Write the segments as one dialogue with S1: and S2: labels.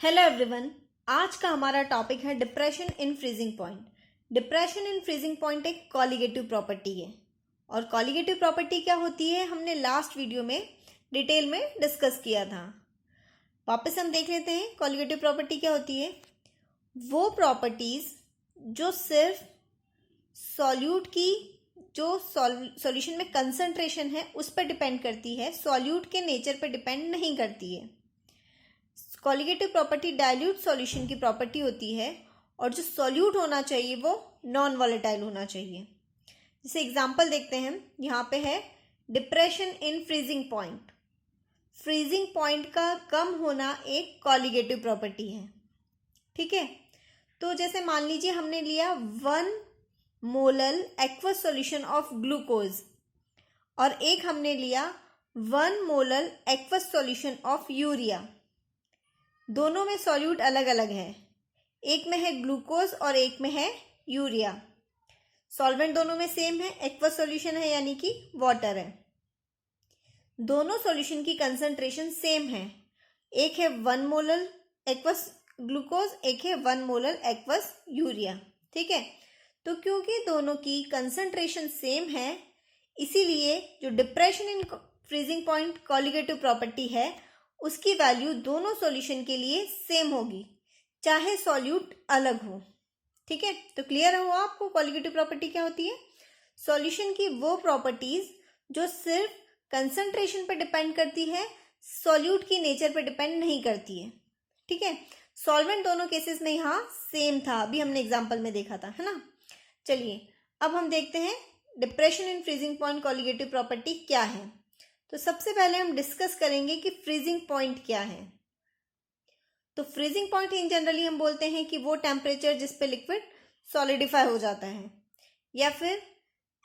S1: Hello everyone. आज का हमारा टॉपिक है depression in freezing point. Depression in freezing point एक कॉलिगेटिव प्रॉपर्टी है और कॉलिगेटिव प्रॉपर्टी क्या होती है हमने लास्ट वीडियो में डिटेल में डिस्कस किया था। वापस हम देख लेते हैं कॉलिगेटिव प्रॉपर्टी क्या होती है। वो प्रॉपर्टीज जो सिर्फ सॉल्यूट की जो सॉल्यूशन में कंसंट्रेशन है उस पर डिपेंड करती है, सॉल्यूट के नेचर पर डिपेंड नहीं करती है। कॉलिगेटिव प्रॉपर्टी डाइल्यूट सॉल्यूशन की प्रॉपर्टी होती है और जो सॉल्यूट होना चाहिए वो नॉन वॉलेटाइल होना चाहिए। जैसे एग्जांपल देखते हैं, यहाँ पे है depression in freezing point. Freezing point का कम होना एक कॉलिगेटिव प्रॉपर्टी है, ठीक है। तो जैसे मान लीजिए हमने लिया 1 molal aqueous solution of glucose और एक हमने लिया 1 molal aqueous solution of urea. दोनों में सॉल्यूट अलग अलग है, एक में है ग्लूकोज और एक में है यूरिया। सॉल्वेंट दोनों में सेम है, एक्वस सॉल्यूशन है यानी कि वाटर है। दोनों सॉल्यूशन की कंसंट्रेशन सेम है, एक है 1 मोलल एक्वस ग्लूकोज, एक है 1 मोलल एक्वस यूरिया, ठीक है। तो क्योंकि दोनों की कंसंट्रेशन सेम है इसीलिए जो depression in freezing point colligative property है उसकी वैल्यू दोनों सॉल्यूशन के लिए सेम होगी, चाहे सॉल्यूट अलग हो, ठीक है। तो क्लियर हुआ आपको कॉलिगेटिव प्रॉपर्टी क्या होती है। सॉल्यूशन की वो प्रॉपर्टीज जो सिर्फ कंसंट्रेशन पर डिपेंड करती है, सॉल्यूट की नेचर पर डिपेंड नहीं करती है, ठीक है। सॉल्वेंट दोनों केसेस में यहाँ सेम था, अभी हमने एग्जाम्पल में देखा था, है ना। चलिए अब हम देखते हैं depression in freezing point colligative property क्या है। तो सबसे पहले हम डिस्कस करेंगे कि फ्रीजिंग पॉइंट क्या है। तो फ्रीजिंग पॉइंट इन जनरली हम बोलते हैं कि वो टेम्परेचर जिस पे लिक्विड सॉलिडिफाई हो जाता है, या फिर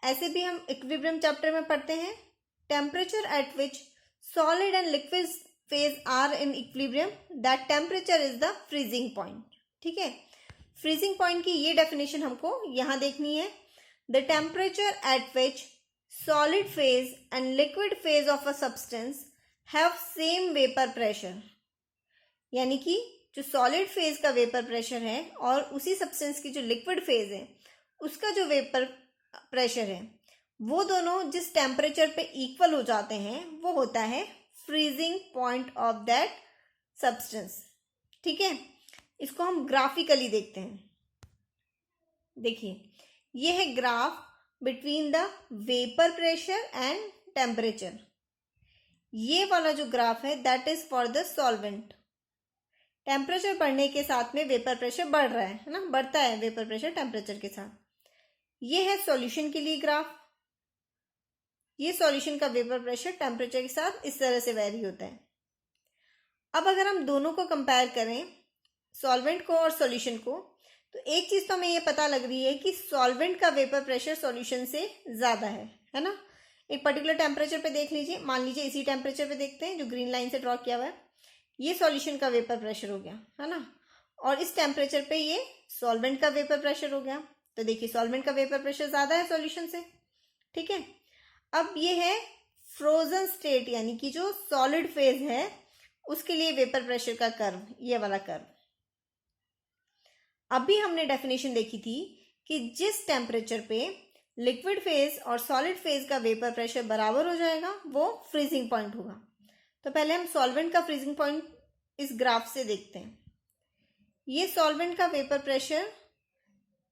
S1: ऐसे भी हम इक्विलिब्रियम चैप्टर में पढ़ते हैं, temperature at which solid and liquid phase are in equilibrium, that temperature is the freezing point, ठीक है। फ्रीजिंग पॉइंट की ये डेफिनेशन हमको यहाँ देखनी है। The temperature at which solid phase and liquid phase of a substance have same vapor pressure, यानी कि जो सॉलिड फेज का वेपर प्रेशर है और उसी सब्सटेंस की जो लिक्विड फेज है उसका जो वेपर प्रेशर है वो दोनों जिस टेम्परेचर पे इक्वल हो जाते हैं वो होता है freezing point of that substance, ठीक है। इसको हम ग्राफिकली देखते हैं। देखिए ये है graph between the vapour pressure and temperature. ये वाला जो ग्राफ है that is for the solvent. Temperature बढ़ने के साथ में वेपर प्रेशर बढ़ रहा है ना, बढ़ता है वेपर प्रेशर टेम्परेचर के साथ। ये है सॉल्यूशन के लिए ग्राफ। ये सॉल्यूशन का वेपर प्रेशर टेम्परेचर के साथ इस तरह से वेरी होता है। अब अगर हम दोनों को कंपेयर करें, सॉल्वेंट को और सॉल्यूशन को, तो एक चीज तो हमें ये पता लग रही है कि सॉल्वेंट का वेपर प्रेशर सॉल्यूशन से ज्यादा है ना। एक पर्टिकुलर टेम्परेचर पे देख लीजिए, मान लीजिए इसी टेम्परेचर पे देखते हैं जो ग्रीन लाइन से ड्रॉ किया हुआ है, ये सॉल्यूशन का वेपर प्रेशर हो गया, है ना। और इस टेम्परेचर पे ये सॉल्वेंट का वेपर प्रेशर हो गया। तो देखिए सॉल्वेंट का वेपर प्रेशर ज्यादा है सॉल्यूशन से, ठीक है। अब ये है फ्रोजन स्टेट, यानी कि जो सॉलिड फेज है उसके लिए वेपर प्रेशर का कर्व, ये वाला कर्व। अभी हमने डेफिनेशन देखी थी कि जिस टेम्परेचर पे लिक्विड फेज और सॉलिड फेज का वेपर प्रेशर बराबर हो जाएगा वो फ्रीजिंग पॉइंट होगा। तो पहले हम सॉल्वेंट का फ्रीजिंग पॉइंट इस ग्राफ से देखते हैं। ये सॉल्वेंट का वेपर प्रेशर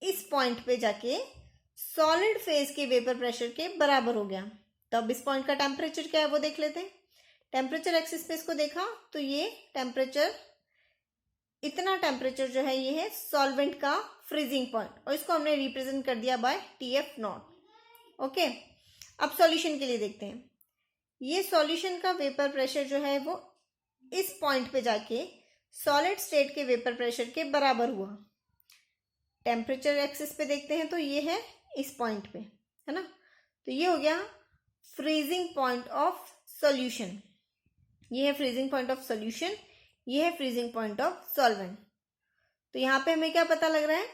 S1: इस पॉइंट पे जाके सॉलिड फेज के वेपर प्रेशर के बराबर हो गया। तो अब इस पॉइंट का टेम्परेचर क्या है वो देख लेते हैं। टेम्परेचर एक्सिस पे इसको देखा तो ये टेम्परेचर, इतना टेम्परेचर जो है ये है सॉल्वेंट का फ्रीजिंग पॉइंट और इसको हमने रिप्रेजेंट कर दिया बाय TF नॉट, ओके। अब सॉल्यूशन के लिए देखते हैं। ये सॉल्यूशन का वेपर प्रेशर जो है वो इस पॉइंट पे जाके सॉलिड स्टेट के वेपर प्रेशर के बराबर हुआ। टेम्परेचर एक्सिस पे देखते हैं तो ये है इस पॉइंट पे, है ना। तो ये हो गया फ्रीजिंग पॉइंट ऑफ सॉल्यूशन। ये है फ्रीजिंग पॉइंट ऑफ सॉल्यूशन, ये है फ्रीजिंग पॉइंट ऑफ सॉल्वेंट। तो यहाँ पे हमें क्या पता लग रहा है,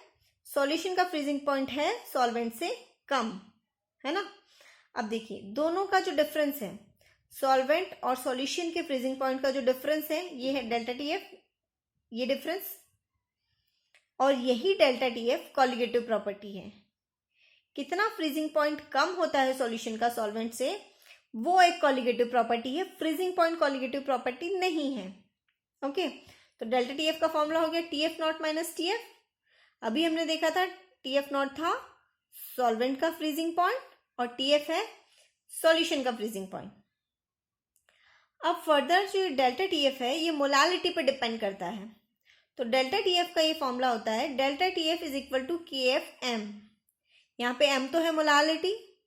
S1: सॉल्यूशन का फ्रीजिंग पॉइंट है सॉल्वेंट से कम, है ना। अब देखिए दोनों का जो डिफरेंस है, सॉल्वेंट और सॉल्यूशन के फ्रीजिंग पॉइंट का जो डिफरेंस है ये है डेल्टा TF ये डिफरेंस, और यही delta T F colligative property है। कितना फ्रीजिंग पॉइंट कम होता है सॉल्यूशन का सॉल्वेंट से, वो एक कॉलिगेटिव प्रॉपर्टी है। फ्रीजिंग पॉइंट कॉलिगेटिव प्रॉपर्टी नहीं है। ओके, तो डेल्टा टी एफ का फॉर्मूला हो गया T F naught minus T F. अभी हमने देखा था टी एफ नॉट था सॉल्वेंट का फ्रीजिंग पॉइंट और टी एफ है सॉल्यूशन का फ्रीजिंग पॉइंट। अब फर्दर जो डेल्टा टी एफ है ये मोलालिटी पर डिपेंड करता है। तो डेल्टा टी एफ का ये फॉर्मूला होता है delta T F is equal to K F M. यहाँ पे एम तो है मोलालिटी,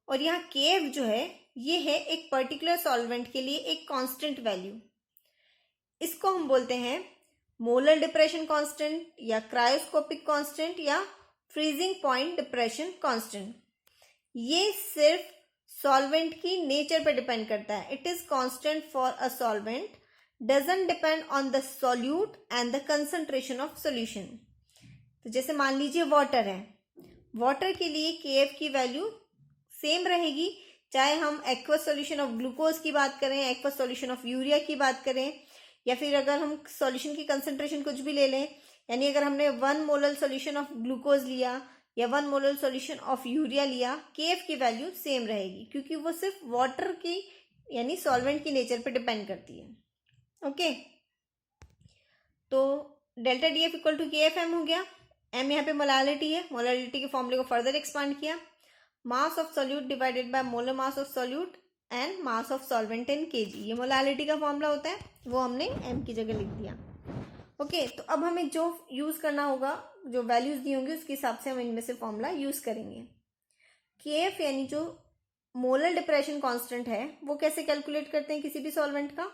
S1: और यहाँ के एफ जो है ये है एक पर्टिकुलर सॉल्वेंट के लिए एक कांस्टेंट वैल्यू। इसको हम बोलते हैं मोलर डिप्रेशन कांस्टेंट या क्रायोस्कोपिक कांस्टेंट या फ्रीजिंग पॉइंट डिप्रेशन कांस्टेंट। ये सिर्फ सॉल्वेंट की नेचर पर डिपेंड करता है। It is constant for a solvent, doesn't depend on the solute and the concentration of solution. तो जैसे मान लीजिए वाटर है, वाटर के लिए के एफ की वैल्यू सेम रहेगी, चाहे हम एक्वस सॉल्यूशन ऑफ ग्लूकोज की बात करें, एक्वस सॉल्यूशन ऑफ यूरिया की बात करें, या फिर अगर हम सॉल्यूशन की कंसंट्रेशन कुछ भी ले लें, यानी अगर हमने 1 मोलर सॉल्यूशन ऑफ ग्लूकोज लिया या 1 मोलर सॉल्यूशन ऑफ यूरिया लिया, के एफ की वैल्यू सेम रहेगी, क्योंकि वो सिर्फ वाटर की यानी सॉल्वेंट की नेचर पे डिपेंड करती है। ओके, तो delta D F equal to K F M हो गया। एम यहाँ पे मोलालिटी है, मोलालिटी के फॉर्मूले को फर्दर एक्सपांड किया, mass of solute divided by molar mass of solute and mass of solvent in KG. ये मोलालिटी का फॉर्मूला होता है, वो हमने एम की जगह लिख दिया। ओके, तो अब हमें जो यूज करना होगा, जो वैल्यूज दी होंगी उसके हिसाब से हम इनमें से फॉर्मूला यूज करेंगे। के एफ यानी जो मोलर डिप्रेशन कांस्टेंट है वो कैसे कैलकुलेट करते हैं किसी भी सॉल्वेंट का।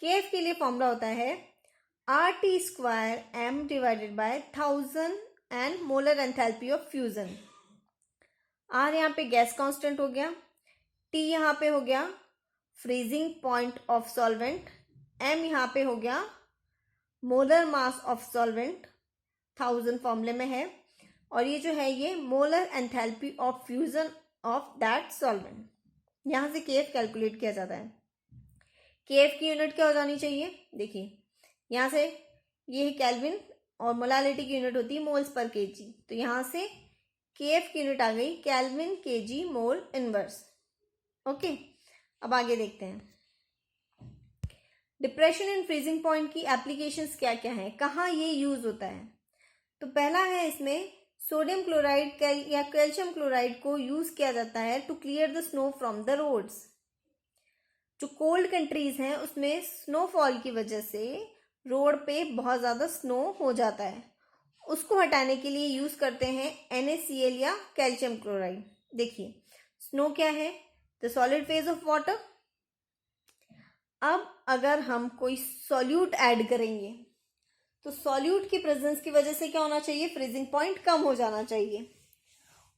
S1: के एफ के लिए फॉर्मूला होता है R T square M divided by 1000 and molar enthalpy of fusion. R यहाँ पे गैस कांस्टेंट हो गया, टी यहाँ पे हो गया freezing point of solvent, M यहाँ पे हो गया मोलर मास ऑफ सॉल्वेंट 1000 फॉर्मूले में है, और ये जो है ये molar enthalpy of fusion of that solvent. यहाँ से केएफ कैलकुलेट किया जाता है। केएफ की यूनिट क्या हो जानी चाहिए, देखिए यहाँ से ये है केल्विन और मोलालिटी की यूनिट होती है मोल्स पर केजी, तो यहाँ से केएफ की यूनिट आ गई kelvin KG mole inverse. Okay, अब आगे देखते हैं डिप्रेशन इन फ्रीजिंग पॉइंट की एप्लीकेशंस क्या क्या हैं, कहाँ ये यूज होता है। तो पहला है इसमें सोडियम क्लोराइड या कैल्शियम क्लोराइड को यूज किया जाता है to clear the snow from the roads. जो कोल्ड कंट्रीज हैं उसमें स्नोफॉल की वजह से रोड पे बहुत ज़्यादा स्नो हो जाता है, उसको हटाने के लिए यूज करते हैं NaCl या कैल्शियम क्लोराइड। देखिए स्नो क्या है, the solid phase of water. अब अगर हम कोई सॉल्यूट ऐड करेंगे तो सॉल्यूट की प्रेजेंस की वजह से क्या होना चाहिए, फ्रीजिंग पॉइंट कम हो जाना चाहिए।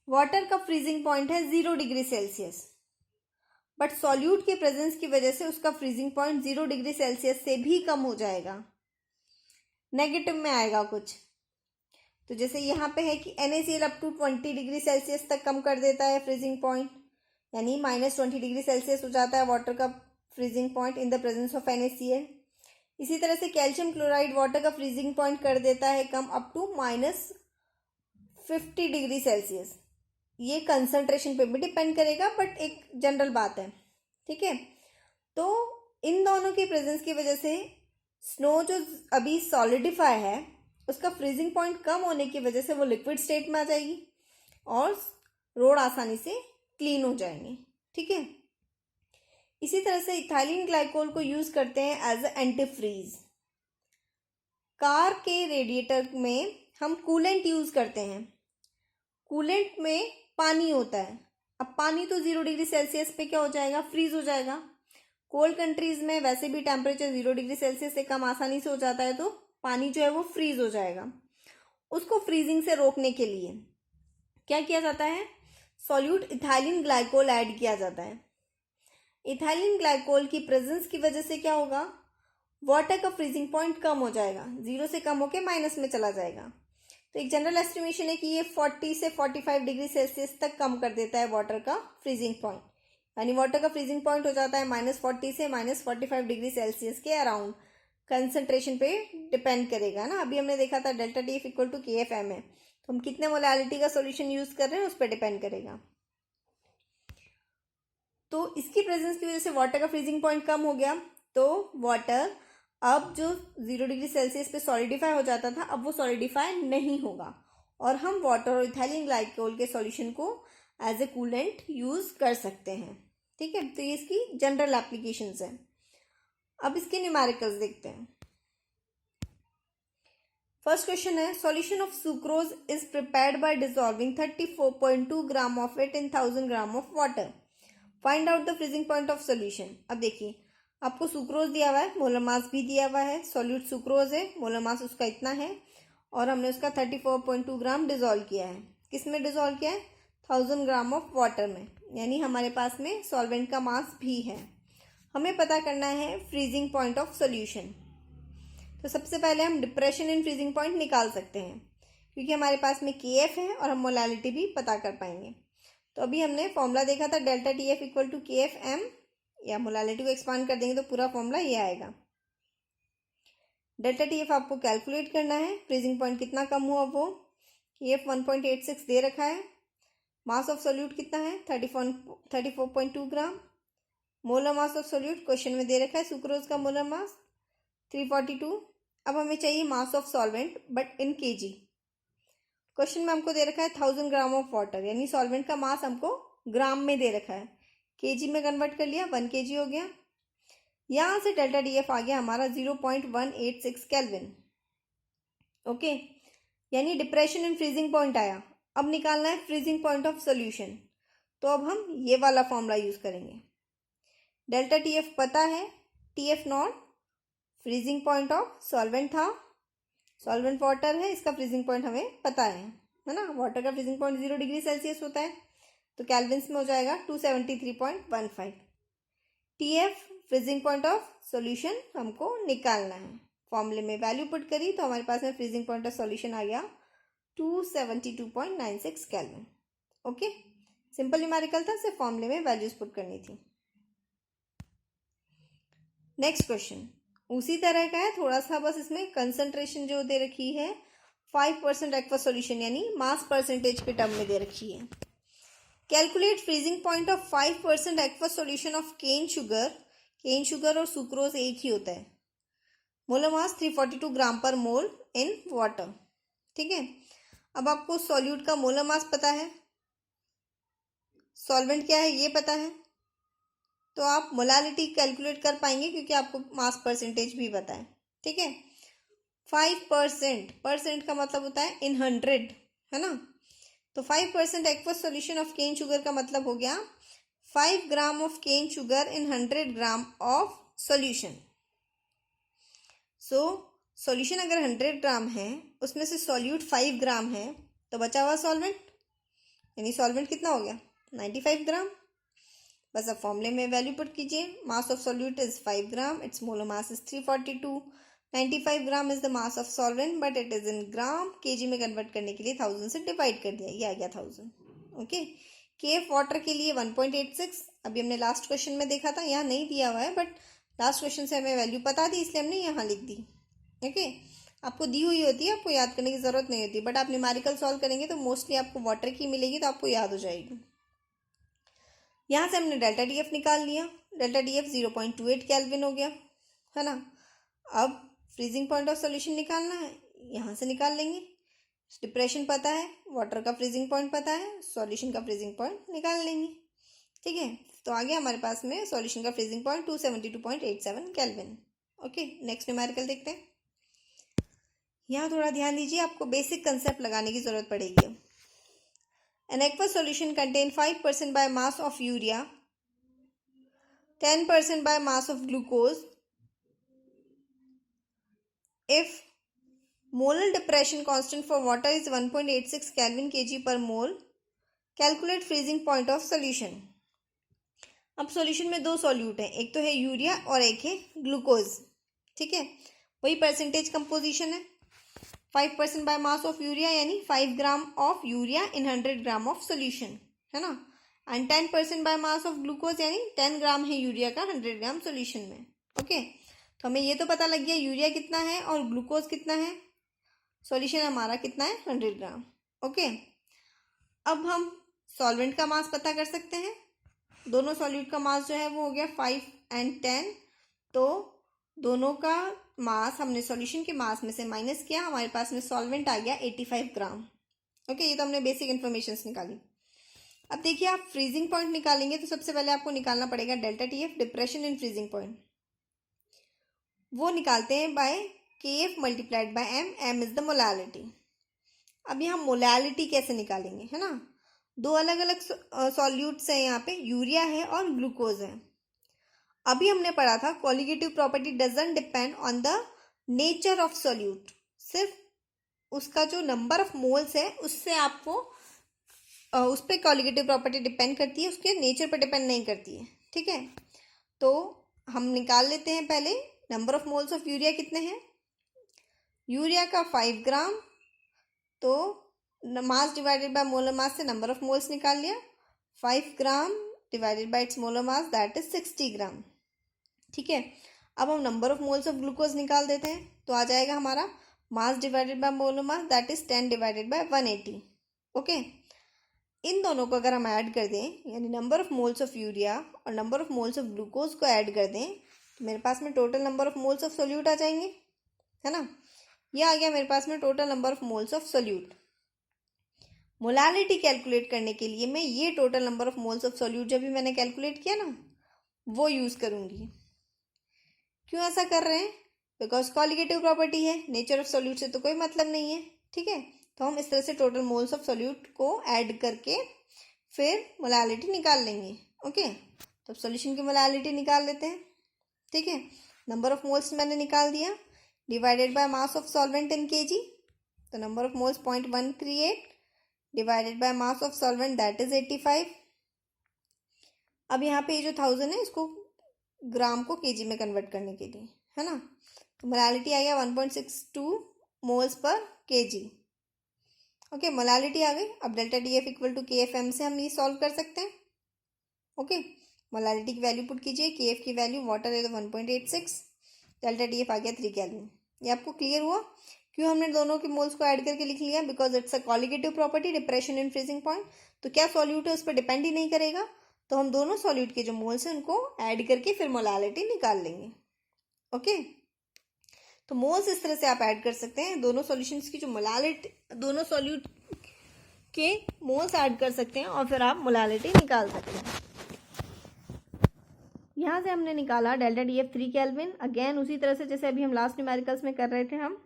S1: वाटर का फ्रीजिंग पॉइंट है 0 डिग्री सेल्सियस, बट सॉल्यूट के प्रेजेंस की वजह से उसका फ्रीजिंग पॉइंट 0 डिग्री सेल्सियस से भी कम हो जाएगा, नेगेटिव में आएगा कुछ। तो जैसे यहाँ पे है कि NaCl up to 20 degree Celsius तक कम कर देता है फ्रीजिंग पॉइंट, यानी -20 डिग्री सेल्सियस हो जाता है वाटर का freezing point in the presence of NaCl। इसी तरह से कैल्शियम क्लोराइड वाटर का फ्रीजिंग पॉइंट कर देता है कम अप टू -50 डिग्री सेल्सियस। ये कंसंट्रेशन पे भी डिपेंड करेगा, बट एक जनरल बात है, ठीक है। तो इन दोनों की प्रेजेंस की वजह से स्नो जो अभी सॉलिडिफाई है उसका फ्रीजिंग पॉइंट कम होने की वजह से वो लिक्विड स्टेट में आ जाएगी और रोड आसानी से क्लीन हो जाएंगे, ठीक है। इसी तरह से इथाइलिन ग्लाइकोल को यूज करते हैं एज एंटी फ्रीज। कार के रेडिएटर में हम कूलेंट यूज करते हैं, कूलेंट में पानी होता है। अब पानी तो 0 डिग्री सेल्सियस पे क्या हो जाएगा, फ्रीज हो जाएगा। कोल्ड कंट्रीज में वैसे भी टेम्परेचर 0 डिग्री सेल्सियस से कम आसानी से हो जाता है, तो पानी जो है वो फ्रीज हो जाएगा। उसको फ्रीजिंग से रोकने के लिए क्या किया जाता है, सॉल्यूट इथाइलिन ग्लाइकोल ऐड किया जाता है। इथाइलिन ग्लाइकोल की प्रेजेंस की वजह से क्या होगा, वाटर का फ्रीजिंग पॉइंट कम हो जाएगा, 0 से कम होकर माइनस में चला जाएगा। तो एक जनरल एस्टिमेशन है कि ये 40 से 45 डिग्री सेल्सियस तक कम कर देता है वाटर का फ्रीजिंग पॉइंट, यानी वाटर का फ्रीजिंग पॉइंट हो जाता है -40 से -45 डिग्री सेल्सियस के अराउंड। कंसंट्रेशन पे डिपेंड करेगा ना। अभी हमने देखा था delta T F equal to K F M है, तो हम कितने मोलालिटी का सॉल्यूशन यूज कर रहे हैं उस पर डिपेंड करेगा। तो इसकी प्रेजेंस की वजह से वाटर का फ्रीजिंग पॉइंट कम हो गया, तो वाटर अब जो 0 डिग्री सेल्सियस पे सॉलिडिफाई हो जाता था अब वो सॉलिडिफाई नहीं होगा, और हम वाटर और इथाइलिन ग्लाइकोल के सॉल्यूशन को एज ए कूलेंट यूज कर सकते हैं। ठीक है, तो ये इसकी जनरल एप्लीकेशंस है। अब इसके न्यूमेरिकल्स देखते हैं। फर्स्ट क्वेश्चन है, solution of sucrose is prepared by dissolving 34.2 gram of it in 1000 gram of water, find out the freezing point of solution. अब देखिए आपको सुक्रोज दिया हुआ है, मोलर मास भी दिया हुआ है, सॉल्यूट सुक्रोज है, मोलर मास उसका इतना है, और हमने उसका 34.2 ग्राम डिसॉल्व किया है। किस में डिसॉल्व किया है? 1000 ग्राम ऑफ वाटर में, यानी हमारे पास में सॉल्वेंट का मास भी है। हमें पता करना है फ्रीजिंग पॉइंट ऑफ सॉल्यूशन। तो सबसे पहले हम डिप्रेशन इन फ्रीजिंग पॉइंट निकाल सकते हैं, क्योंकि हमारे पास में के एफ है और हम मोलालिटी भी पता कर पाएंगे। तो अभी हमने फॉर्मूला देखा था delta T F equal to K F M, या मोलालिटी को एक्सपांड कर देंगे तो पूरा फॉर्मूला ये आएगा। डेल्टा टी एफ आपको कैलकुलेट करना है, फ्रीजिंग पॉइंट कितना कम हुआ वो, के एफ 1.86 दे रखा है, मास ऑफ सोल्यूट कितना है 34.2 gram, molar mass of solute question में दे रखा है, सुक्रोज का मोलर मास 342। अब हमें चाहिए मास of solvent but in KG. Question में हमको दे रखा है 1000 ग्राम ऑफ वाटर, यानी सॉल्वेंट का मास हमको ग्राम में दे रखा है, केजी में कन्वर्ट कर लिया 1 kg हो गया। यहाँ से डेल्टा डी एफ आ गया हमारा 0.186 केल्विन। ओके, यानी डिप्रेशन इन फ्रीजिंग पॉइंट आया। अब निकालना है फ्रीजिंग पॉइंट ऑफ सोल्यूशन, तो अब हम ये वाला फॉर्मूला यूज करेंगे। डेल्टा टी एफ पता है, T F not freezing point of solvent था, सॉल्वेंट वाटर है, इसका फ्रीजिंग पॉइंट हमें पता है ना। वाटर का फ्रीजिंग पॉइंट 0 डिग्री सेल्सियस होता है, तो कैल्विन्स में हो जाएगा 273.15। T F freezing point of solution हमको निकालना है। फॉर्मूले में वैल्यू पुट करी तो हमारे पास में फ्रीजिंग पॉइंट ऑफ सॉल्यूशन आ गया 272.96 केल्विन। ओके, सिंपल न्यूमेरिकल था, सिर्फ फॉर्मूले में वैल्यूज पुट करनी थी। नेक्स्ट क्वेश्चन उसी तरह का है, थोड़ा सा बस इसमें कंसंट्रेशन जो दे रखी है 5% एक्वस सॉल्यूशन, यानी मास परसेंटेज के टर्म में दे रखी है। Calculate freezing point of 5% aqueous solution of cane sugar. Cane sugar और सुक्रोज एक ही होता है। मोलर मास 342 ग्राम पर मोल इन वाटर। ठीक है, अब आपको सॉल्यूट का मोलर मास पता है, सॉल्वेंट क्या है ये पता है, तो आप मोलालिटी कैलकुलेट कर पाएंगे क्योंकि आपको मास परसेंटेज भी पता है। ठीक है, 5%, परसेंट का मतलब होता है इन 100, है ना। तो 5% aqueous solution of cane sugar का मतलब हो गया 5 gram of cane sugar in 100 gram of solution. So solution अगर 100 ग्राम है, उसमें से सॉल्यूट 5 ग्राम है, तो बचा हुआ सॉल्वेंट, यानी सॉल्वेंट कितना हो गया 95 ग्राम। बस अब फॉर्मूले में वैल्यू पुट कीजिए, mass of solute is 5 gram, it's molar mass is 342, 95 gram is the mass of solvent but it is in gram, KG में कन्वर्ट करने के लिए 1000 से डिवाइड कर दिया, ये आ गया 1000। ओके, केएफ वाटर के लिए 1.86, अभी हमने लास्ट क्वेश्चन में देखा था, यहाँ नहीं दिया हुआ है बट लास्ट क्वेश्चन से हमें वैल्यू पता थी इसलिए हमने यहाँ लिख दी। ओके, आपको दी हुई होती है, आपको याद करने की जरूरत नहीं होती, बट आप न्यूमेरिकल सॉल्व करेंगे तो मोस्टली आपको वाटर की मिलेगी तो आपको याद हो जाएगी। यहाँ से हमने डेल्टा डी एफ निकाल लिया, डेल्टा डी एफ 0.28 केल्विन हो गया, है ना। अब फ्रीजिंग पॉइंट ऑफ सॉल्यूशन निकालना है, यहाँ से निकाल लेंगे। डिप्रेशन पता है, वाटर का फ्रीजिंग पॉइंट पता है, सॉल्यूशन का फ्रीजिंग पॉइंट निकाल लेंगे। ठीक है, तो आ गया हमारे पास में सॉल्यूशन का freezing point 272.87 kelvin. Okay, next numerical देखते हैं। यहाँ थोड़ा ध्यान दीजिए, आपको बेसिक कंसेप्ट लगाने की जरूरत पड़ेगी। An aqueous solution contain 5% by mass of urea, 10% by mass of glucose. If molar depression constant for water is 1.86 Kelvin kg per mole, calculate freezing point of solution. अब सॉल्यूशन में दो solute हैं, एक तो है यूरिया और एक है ग्लूकोज। ठीक है, वही परसेंटेज कंपोजिशन है, 5% बाय मास ऑफ यूरिया यानी 5 gram of urea in 100 gram of solution, है ना। And 10% bye mass of glucose यानी 10 ग्राम है यूरिया का 100 ग्राम सोल्यूशन में। ओके, तो हमें ये तो पता लग गया यूरिया कितना है और ग्लूकोज कितना है। सॉल्यूशन हमारा कितना है 100 ग्राम। ओके, अब हम सॉल्वेंट का मास पता कर सकते हैं। दोनों सॉल्यूट का मास जो है वो हो गया 5 और 10। तो दोनों का मास हमने सॉल्यूशन के मास में से माइनस किया, हमारे पास में सॉल्वेंट आ गया 85 ग्राम। ओके, ये तो हमने बेसिक इन्फॉर्मेशन निकाली। अब देखिए, आप फ्रीजिंग पॉइंट निकालेंगे तो सबसे पहले आपको निकालना पड़ेगा delta T F, depression in freezing point. वो निकालते हैं by K F multiplied by M, M is the molality. अब यहाँ मोलालिटी कैसे निकालेंगे, है ना। दो अलग अलग सॉल्यूट्स हैं, यहाँ पे यूरिया है और ग्लूकोज है। अभी हमने पढ़ा था colligative property doesn't depend on the nature of solute, सिर्फ उसका जो नंबर ऑफ मोल्स है उससे आपको उस पर कॉलिगेटिव प्रॉपर्टी डिपेंड करती है, उसके नेचर पर डिपेंड नहीं करती है। ठीक है, तो हम निकाल लेते हैं पहले number of moles of urea कितने हैं। यूरिया का 5 ग्राम, तो mass divided by molar mass से नंबर ऑफ मोल्स निकाल लिया। 5 gram divided by its molar mass that is 60 gram. ठीक है, अब हम number of moles of glucose निकाल देते हैं, तो आ जाएगा हमारा mass divided by molar mass that is 10 divided by 180। Okay, इन दोनों को अगर हम ऐड कर दें, यानी number of moles of urea और number of moles of glucose को ऐड कर दें, तो मेरे पास में total number of moles of solute आ जाएंगे, है ना। ये आ गया मेरे पास में total number of moles of solute. Molality calculate करने के लिए मैं ये total number of moles of solute जब भी मैंने कैलकुलेट किया ना, वो यूज़ करूँगी। क्यों ऐसा कर रहे हैं, बिकॉज कॉलिगेटिव प्रॉपर्टी है, नेचर ऑफ सोल्यूट से तो कोई मतलब नहीं है। ठीक है, तो हम इस तरह से टोटल मोल्स ऑफ सोल्यूट को ऐड करके फिर मोलालिटी निकाल लेंगे। ओके, तो सॉल्यूशन की मोलालिटी निकाल लेते हैं। ठीक है, नंबर ऑफ मोल्स मैंने निकाल दिया divided by mass of solvent in KG, तो number of moles 0.138 divided by mass of solvent that is 85। अब यहाँ पे ये जो 1000 है इसको ग्राम को केजी में कन्वर्ट करने के लिए, है ना, तो मोलालिटी आ गया 1.62 moles per KG. Okay, molality आ गई। अब delta D F equal to K F M से हम ये सॉल्व कर सकते हैं। ओके, मोलालिटी की वैल्यू पुट कीजिए, के एफ की वैल्यू वाटर है तो 1.86, डेल्टा डी एफ आ गया 3 केल्विन। ये आपको क्लियर हुआ क्यों हमने दोनों के मोल्स को ऐड करके लिख लिया, because it's a colligative property, depression in freezing point. तो क्या सॉल्यूट है उस पर डिपेंड ही नहीं करेगा, तो हम दोनों सॉल्यूट के जो मोल्स हैं उनको ऐड करके फिर मोलालिटी निकाल लेंगे। ओके, तो मोल्स इस तरह से आप ऐड कर सकते हैं, दोनों सॉल्यूशंस की जो मोलालिटी, दोनों सॉल्यूट के मोल्स ऐड कर सकते हैं और फिर आप मोलालिटी निकाल सकते हैं। यहाँ से हमने निकाला delta D F 3 kelvin. Again उसी तरह से जैसे अभी हम लास्ट न्यूमेरिकल्स में कर रहे थे, हम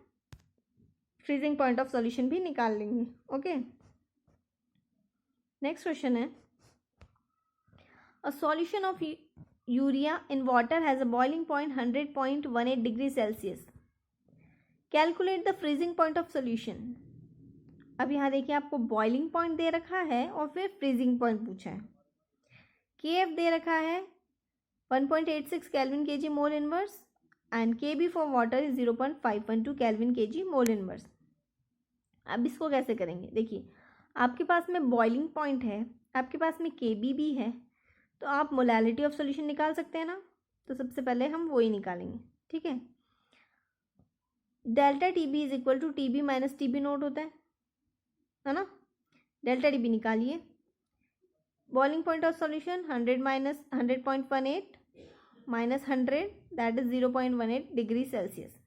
S1: फ्रीजिंग पॉइंट ऑफ सॉल्यूशन भी निकाल लेंगे। ओके, नेक्स्ट क्वेश्चन है, a solution of urea in water has a boiling point 100.18 degree Celsius, calculate the freezing point of solution. अब यहाँ देखिए, आपको बॉइलिंग पॉइंट दे रखा है और फिर फ्रीजिंग पॉइंट पूछा है। के एफ दे रखा है 1.86 kelvin K G mole inverse and K B for water is 0.512 kelvin K G mole inverse. अब इसको कैसे करेंगे, देखिए आपके पास में बॉइलिंग पॉइंट है, आपके पास में के बी भी है, तो आप मोलालिटी ऑफ सॉल्यूशन निकाल सकते हैं ना। तो सबसे पहले हम वो ही निकालेंगे। ठीक है, delta T B is equal to T B minus T B naught होता है ना। डेल्टा टी बी निकालिए, boiling point of solution 100 minus 100.18 minus 100 that is 0.18 degree Celsius.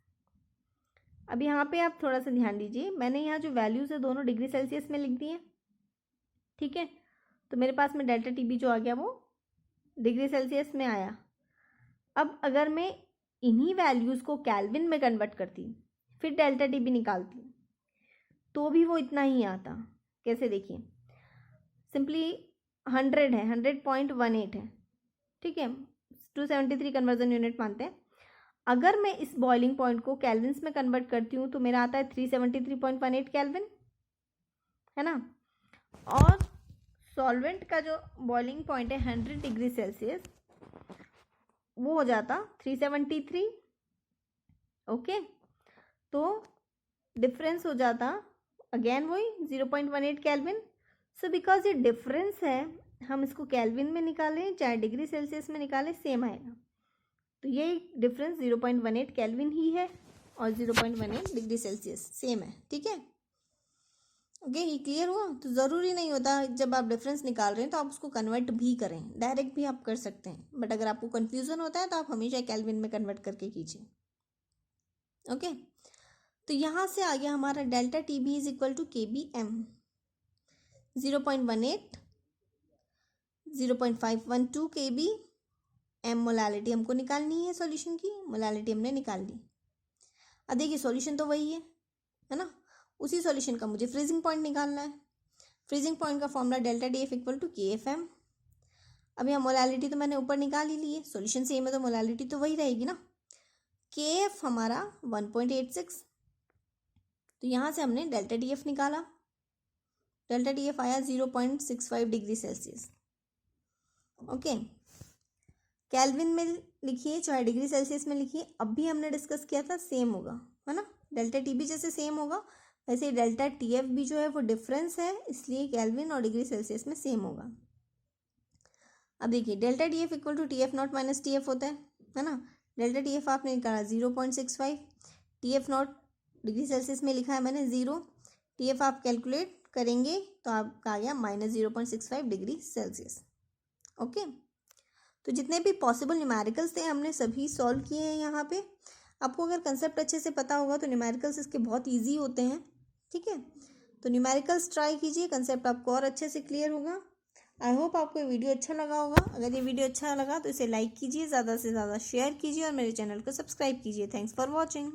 S1: अब यहाँ पे आप थोड़ा सा ध्यान दीजिए, मैंने यहाँ जो वैल्यूज़ है दोनों डिग्री सेल्सियस में लिख दी है। ठीक है, तो मेरे पास में डेल्टा टी बी जो आ गया वो डिग्री सेल्सियस में आया। अब अगर मैं इन्हीं वैल्यूज़ को केल्विन में कन्वर्ट करती फिर डेल्टा टी बी निकालती तो भी वो इतना ही आता। कैसे, देखिए सिंपली 100 है, 100.18 है। ठीक है, 273 कन्वर्जन यूनिट मानते हैं। अगर मैं इस बॉइलिंग पॉइंट को केल्विन्स में कन्वर्ट करती हूँ तो मेरा आता है 373.18 केल्विन, है ना। और सॉल्वेंट का जो बॉइलिंग पॉइंट है 100 डिग्री सेल्सियस, वो हो जाता 373। ओके, तो डिफरेंस हो जाता अगेन वही 0.18 केल्विन। सो बिकॉज ये डिफरेंस है, हम इसको केल्विन में निकालें चाहे डिग्री सेल्सियस में निकालें सेम आएगा। तो ये डिफरेंस 0.18 केल्विन ही है और 0.18 डिग्री सेल्सियस सेम है, ठीक है। ओके, ये क्लियर हुआ। तो ज़रूरी नहीं होता जब आप डिफरेंस निकाल रहे हैं तो आप उसको कन्वर्ट भी करें, डायरेक्ट भी आप कर सकते हैं, बट अगर आपको कन्फ्यूज़न होता है तो आप हमेशा केल्विन में कन्वर्ट करके कीजिए। ओके, तो यहाँ से आ गया हमारा delta T B is equal to K B M. 0.18 0.512 के बी एम मोलालिटी हमको निकालनी है, सॉल्यूशन की मोलालिटी हमने निकाल ली। अब देखिए सॉल्यूशन तो वही है ना, उसी सॉल्यूशन का मुझे फ्रीजिंग पॉइंट निकालना है। फ्रीजिंग पॉइंट का formula delta D F equal to K F M. अब यहाँ मोलालिटी तो मैंने ऊपर निकाल ही ली है, सॉल्यूशन सेम है तो मोलालिटी तो वही रहेगी ना। के एफ हमारा 1.86, तो यहाँ से हमने डेल्टा डी एफ निकाला। डेल्टा डी एफ आया 0.65 डिग्री सेल्सियस। ओके, केल्विन में लिखिए चाहे डिग्री सेल्सियस में लिखिए, अब भी हमने डिस्कस किया था सेम होगा, है ना। डेल्टा टी बी जैसे सेम होगा वैसे डेल्टा टी एफ भी जो है वो डिफरेंस है, इसलिए केल्विन और डिग्री सेल्सियस में सेम होगा। अब देखिए delta T F equal to T F naught minus T F होता है ना। डेल्टा टी एफ आपने निकाला 0.65, T F naught degree Celsius में लिखा है मैंने 0, टी एफ आप कैलकुलेट करेंगे तो आपका आ गया -0.65 डिग्री सेल्सियस। ओके, तो जितने भी पॉसिबल न्यूमेरिकल्स थे हमने सभी सॉल्व किए हैं यहाँ पे। आपको अगर कंसेप्ट अच्छे से पता होगा तो न्यूमेरिकल्स इसके बहुत ईजी होते हैं, ठीक है। तो न्यूमेरिकल्स ट्राई कीजिए, कंसेप्ट आपको और अच्छे से क्लियर होगा। आई होप आपको ये वीडियो अच्छा लगा होगा। अगर ये वीडियो अच्छा लगा तो इसे लाइक कीजिए, ज़्यादा से ज़्यादा शेयर कीजिए और मेरे चैनल को सब्सक्राइब कीजिए। Thanks for watching.